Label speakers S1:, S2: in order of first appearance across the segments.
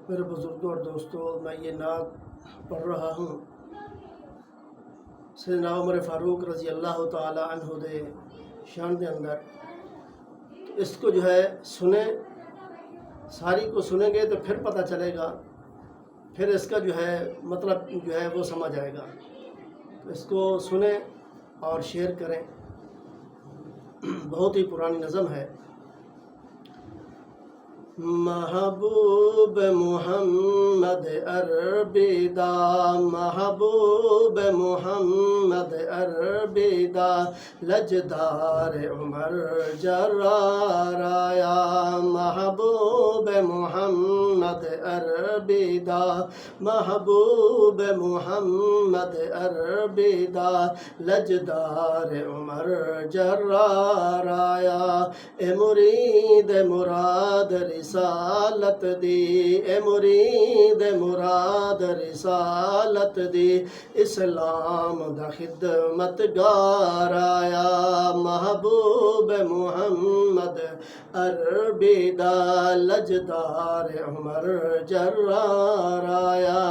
S1: मेरे बुज़ुर्गों और दोस्तों, मैं ये नात पढ़ रहा हूँ सैयदना उमर फ़ारूक रज़ी अल्लाह तआला अन्हु दे शान के अंदर। तो इसको जो है सुने, सारी को सुनेंगे तो फिर पता चलेगा, फिर इसका जो है मतलब जो है वो समझ आएगा। तो इसको सुने और शेयर करें। बहुत ही पुरानी नज़म है। महबूब मुहम्मद अरबिदा, महबूब मुहम्मद अरबिदा, लजदार उमर जर्रार आया। महबूब मुहम्मद अरबिदा, महबूब मुहम्मद अरबिदा, लजदार उमर जर्रार आया। ए मुरीद मुराद रिसालत दी, ए मुरीद मुराद रिसालत दी, इस्लाम दा खिदमतगार आया। महबूब मुहम्मद अरबिदा, लजदार उमर जर्रार आया।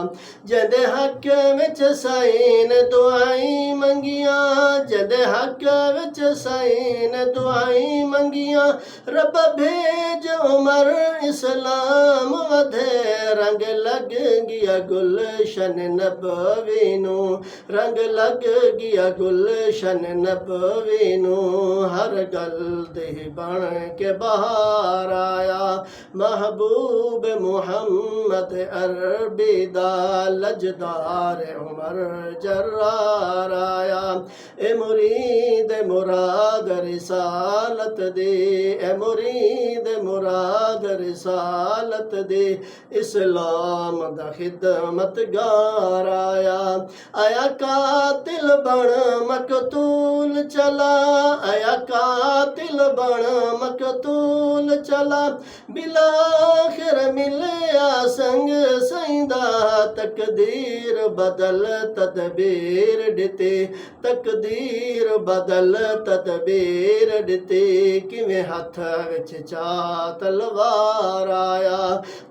S1: जदे हक विच सईन दुआई मंगियां, जदे हक विच सईन दुआई मंगियां, रब भेज उमर इस्लाम वधे। रंग लग गया गुलशन नबवी नू, रंग लग गया गुलशन नबवी नू, हर गल दे बन के बहार आया। महबूब मुहम्मद अरबिदा, लजदार उमर जर्रार आया। ए मुरीद मुराद रिसालत दे, ए मुरीद मुराद रिसालत दे, इस्लाम दा खिदमतगार आया। आया कातिल बन मकतूल चला, आया कातिल बन मकतूल चला, बिलाखिर मिलया संग सईंदा। तकदीर बदल तदबीर दिते, तकदीर बदल तदबीर दिते, किवें हथ विच चा तलवार आया।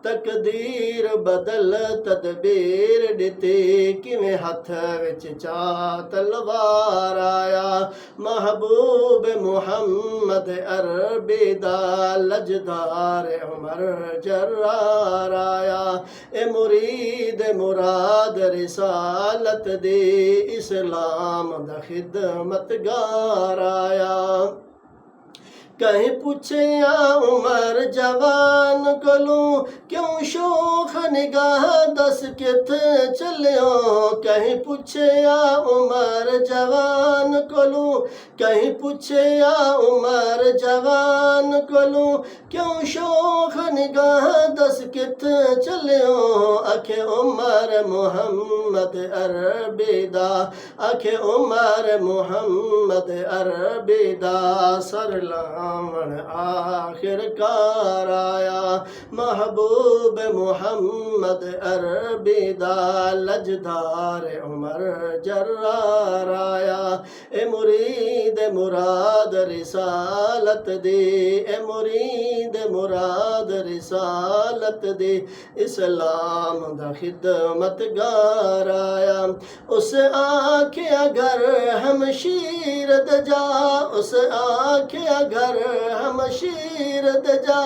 S1: तकदीर बदल तदबीर दिते, किवें हथ विच चा तलवार आया। महबूब मुहम्मद अरबिदा, लजदार उमर जर्रार आया। ए मुरीद मुराद रिसालत दे, इस्लाम दा खिदमतगार आया। कहीं पूछया उमर जवान कोलों, क्यों शोख निगाह दस किथ चलियो। कहीं पूछया उमर जवान कोलों, कहीं पूछया उमर जवान कोलों, क्यों शोख निगाह दस किथ चलियो। आखे उमर मुहम्मद अरबिदा, आखे उमर मुहम्मद अरबिदा, सरला आखिरकार आया। महबूब मुहम्मद अरबिदा, लजदार उमर जर्रार आया। ए मुरीद मुराद रिसालत दे, ए मुरीद मुराद रिसालत दे, इस्लाम दा खिदमतगार आया। उस आखिया घर हम शीर दजा, उस आखिया घर हम शीर दजा,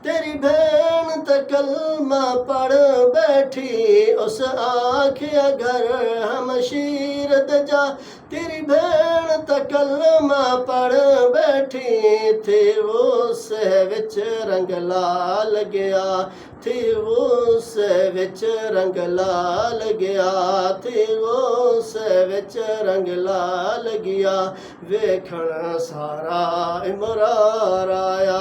S1: तेरी भेण त कलमा पढ़ बैठी। उस आखिया घर हम शीर दजा, तेरी भेण त कलमा पढ़ बैठी। थे उस विच रंग लाल गया, थे उस विच रंग लाल गया, थे उस विच रंग लाल गया, वेखण सारा इमरार आया।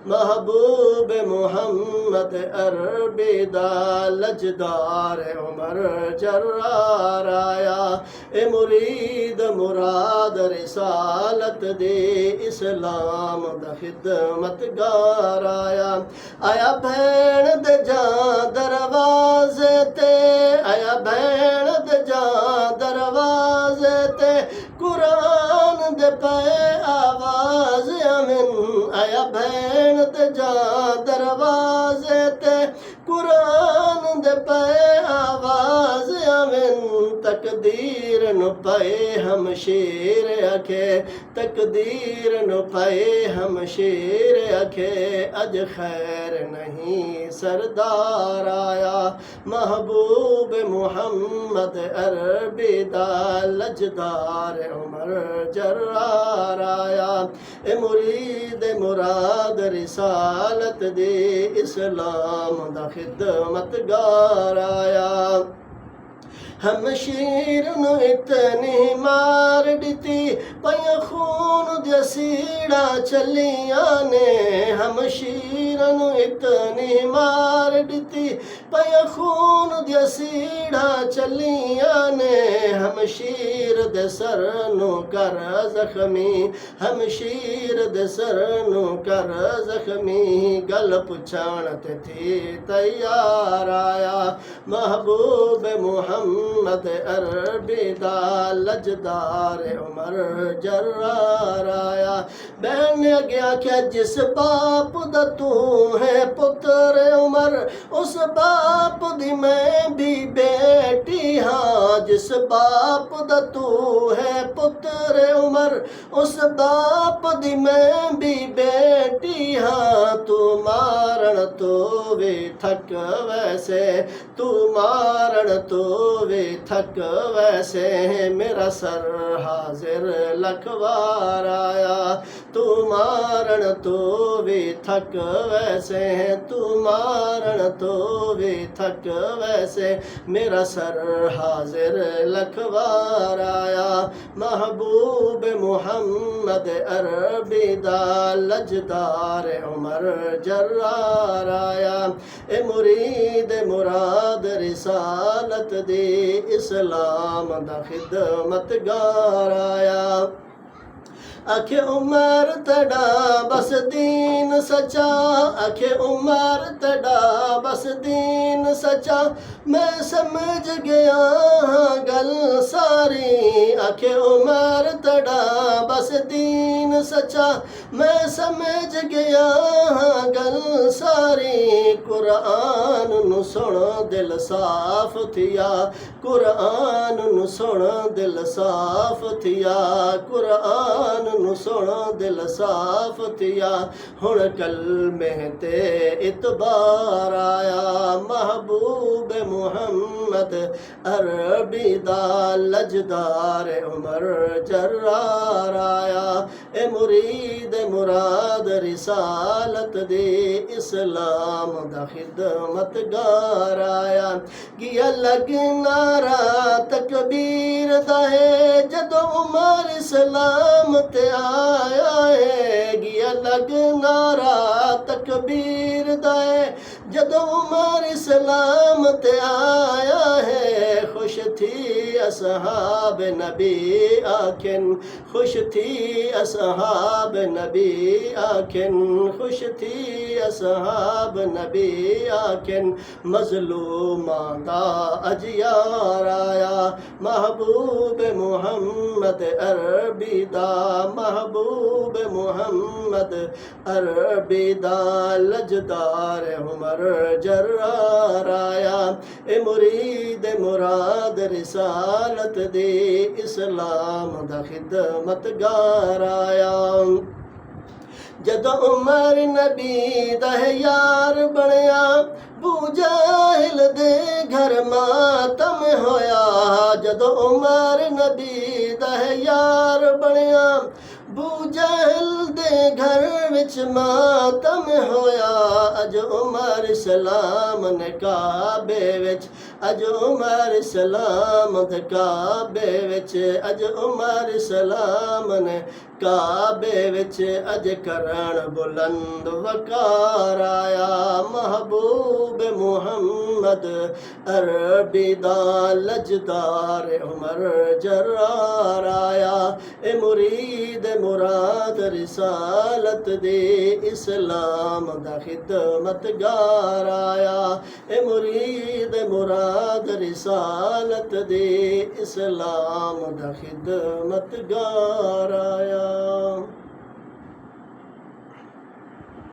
S1: महबूब मुहम्मद अरबिदा, लजदार उमर जर्रार आया। ए मुरीद मुराद रिसालत दे, इस्लाम दा खिदमतगार आया। आया भैण दे जा दरवाजे ते, आया भैण दे जा दरवाजे ते, कुरान दे पे आवाज अमिन। आया भैण दे जा दरवाजे ते, कुरान दे पे आवाज आवेन तकदीर नु पाए हम शेर आखे तकदीर नु पाए हम शेर आखे अज खैर नहीं सरदार आया महबूब मुहम्मद अरबी दा लजदार उमर जर्रार आया ए मुरीद मुराद रिसालत दे इस्लाम दा खिदमतगार आया हम शीर नु इतनी मार दिती पया खून दी सीड़ा चलियां ने हम शीर नु इतनी मार दिती पया खून दी सीड़ा चलियां ने हम शीर दे सर नु कर जख्मी हम शीर दे सर नु कर जख्मी गल पुछाण ते थी तैयार आया महबूब मुहम्मद अरबी दा लजदार उमर जर्रार आया बहन ने अगे आख्या जिस बाप दा तू है पुत्र उमर उस बाप दी मैं भी बेटी हाँ जिस बाप दा तू है पुत्र उमर उस बाप दी मैं भी बेटी हाँ तू मारण तो वे थक वैसे तू मारण तो वे थक वैसे मेरा सर हाजिर लखवार आया तू मारण तो वे थक वैसे तू मारण तो वे थक वैसे मेरा सर हाजिर लखवार आया महबूब मुहम्मद अरबी दा लजदार उमर जर्रार आया ए मुरीद मुराद रिसालत दे इस्लाम दा खिदमतगार आया आखे उमर तड़ा बस दीन सचा आखे उमर तड़ा बस दीन सचा मैं समझ गया गल सारी आखे उमर तड़ा बस दीन सचा मैं समझ गया गल सारी कुरान नु सुन दिल साफ थिया कुरान नु सुन दिल साफ थिया कुरान नु सुन दिल साफ थिया हुण कलमे ते इतबार आया महबूब मुहम्मद अरबी दा लजदार उमर जर्रार आया ए मुरीद मुराद रिसालत दे इस्लाम दा खिदमतगार आया गिया लगनारा तकबीर दा है जदों उमर इस्लाम ते आया है गिया लगनारा तकबीर दा है जदों उमर इस्लाम ते आया है खुश थी असहाब नबी आखिन खुश थी असहाब नबी आखिन खुश थी असहाब नबी आखिन मजलूमा दा अजियार आया महबूब मुहम्मद अरबी दा महबूब मुहम्मद अरबी दा लजदार उमर जर्रार आया ए मुरीद मुराद रिसालत दे इस्लाम दा खिदमतगार आया जदों उमर नबी दा यार बनया बू जाहिल दे घर मातम होया जदों उमर नबी दा यार बनया बू जाहिल दे घर विच मातम होया अज उमर इस्लाम ने काबे विच अज उमर इस्लाम दे काबे विच अज उमर इस्लाम ने काबे विच अज करण बुलंद वकार आया महबूब मुहम्मद अरबी दा लजदार उमर जर्रार आया ए मुरीद मुराद रिसालत दे इस्लाम दा खिदमतगार आया ए मुरीद मुराद रिसालत दे इस्लाम दा खिदमतगार आया